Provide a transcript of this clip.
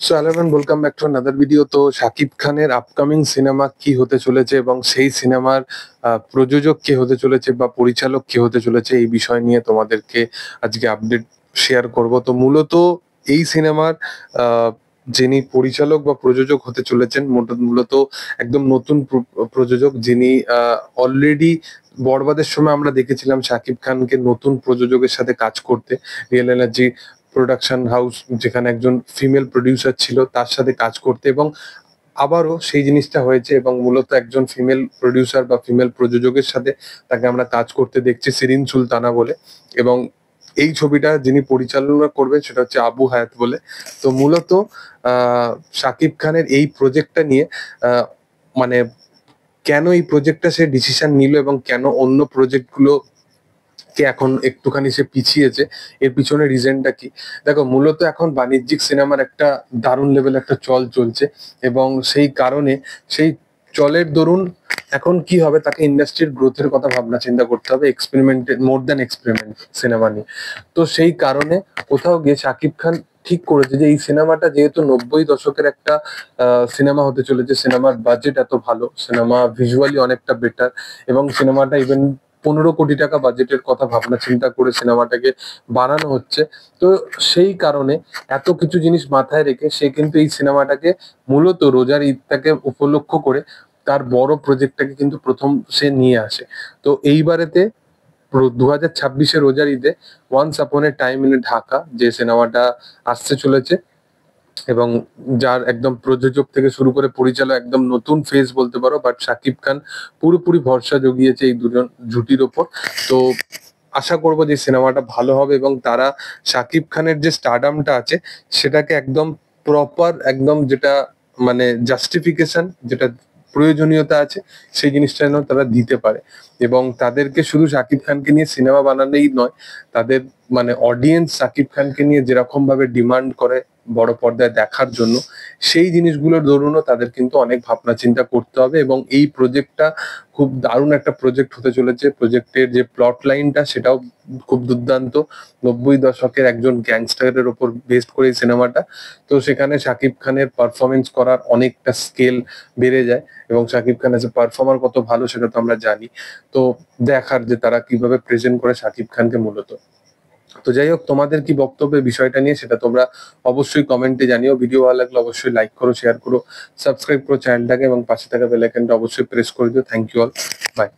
So hello everyone, welcome back to another video. তো শাকিব খানের upcoming cinema কি হতে চলেছে এবং সেই সিনেমার প্রযোজক কে হতে চলেছে বা পরিচালক কে হতে চলেছে, এই বিষয় নিয়ে তোমাদেরকে আজকে আপডেট শেয়ার করব। তো মূলত এই সিনেমার যিনি পরিচালক বা প্রযোজক হতে চলেছেন মূলত একদম নতুন প্রযোজক, যিনি অলরেডি বরবাদের সময় আমরা দেখেছিলাম শাকিব খানকে নতুন প্রযোজকের সাথে কাজ করতে। রিয়েল এনার্জি প্রোডাকশন হাউস, যেখানে একজন ফিমেল প্রডিউসার ছিল, তার সাথে কাজ করতে, এবং আবারও সেই জিনিসটা হয়েছে এবং মূলত একজন ফিমেল প্রডিউসার বা ফিমেল প্রযোজকের সাথে তাকে আমরা কাজ করতে দেখছি, শিরিন সুলতানা বলে। এবং এই ছবিটা যিনি পরিচালনা করবেন সেটা হচ্ছে আবু হায়াত বলে। তো মূলত শাকিব খানের এই প্রজেক্টটা নিয়ে মানে কেন এই প্রজেক্টটা সে ডিসিশন নিল এবং কেন অন্য প্রজেক্ট গুলো কে এখন একটুখানি সে পিছিয়েছে, এর পিছনে রিজনটা কি? দেখো, মূলত এখন বাণিজ্যিক সিনেমার একটা দারুণ লেভেল একটা চল চলছে, এবং সেই কারণে সেই চলের দরুন এখন কি হবে, তাকে ইন্ডাস্ট্রির গ্রোথের কথা ভাবনা চিন্তা করতে হবে, experimented more than experiment cinema নিয়ে। তো সেই কারণে কোথাও গিয়ে শাকিব খান ঠিক করেছে যে এই সিনেমাটা যেহেতু 90 দশকের একটা সিনেমা হতে চলেছে, সিনেমার বাজেট এত ভালো, সিনেমা ভিজুয়ালি অনেকটা বেটার, এবং সিনেমাটা ইভেন 15 কোটি টাকা বাজেটের কথা ভাবনা চিন্তা করে সিনেমাটাকে বানানো হচ্ছে। তো সেই কারণে এত কিছু জিনিস মাথায় রেখে সে কিন্তু এই সিনেমাটাকে মূলত রোজার ঈদটাকে উপলক্ষ করে তার বড় প্রজেক্টটাকে কিন্তু প্রথম সে নিয়ে আসে। তো এইবারেতে 2026-এ রোজার ঈদে once upon A time in Dhaka যে সিনেমাটা আসতে চলেছে, এবং যার একদম প্রযোজক থেকে শুরু করে পরিচালক একদম নতুন ফেস বলতে পারো, বাট শাকিব খান পুরোপুরি ভরসা জুগিয়েছে এই দুজন জুটির ওপর। তো আশা করবো যে সিনেমাটা ভালো হবে এবং তারা শাকিব খানের যে স্টারডামটা আছে সেটাকে একদম প্রপার, একদম যেটা মানে জাস্টিফিকেশন, যেটা প্রয়োজনীয়তা আছে, সেই জিনিসটা যেন তারা দিতে পারে। এবং তাদেরকে শুধু শাকিব খানকে নিয়ে সিনেমা বানালেই নয়, তাদের মানে অডিয়েন্স শাকিব খানকে নিয়ে যেরকম ভাবে ডিমান্ড করে বড় পর্দায় দেখার জন্য, সেই জিনিসগুলোর দরুনও তাদের কিন্তু অনেক ভাবনা চিন্তা করতে হবে। এবং এই প্রজেক্টটা খুব দারুণ একটা প্রজেক্ট হতে চলেছে। প্রজেক্টের যে প্লট লাইনটা সেটাও খুব দুর্দান্ত, 90 দশকের একজন গ্যাংস্টারের ওপর বেস্ড করে এই সিনেমাটা। তো সেখানে শাকিব খানের পারফরমেন্স করার অনেকটা স্কেল বেড়ে যায়, এবং Shakib Khan as a performer কত ভালো সেটা তো আমরা জানি। তো দেখার যে তারা কিভাবে প্রেজেন্ট করে শাকিব খানকে মূলত। তো যাই হোক, তোমাদের কি বক্তব্য এই বিষয়টা নিয়ে সেটা তোমরা অবশ্যই কমেন্টে জানিও। ভিডিও ভালো লাগলে অবশ্যই লাইক করো, শেয়ার করো, সাবস্ক্রাইব করো চ্যানেলটাকে, এবং পাশে থাকা বেল আইকনটা অবশ্যই প্রেস করে দিও। Thank you all, by.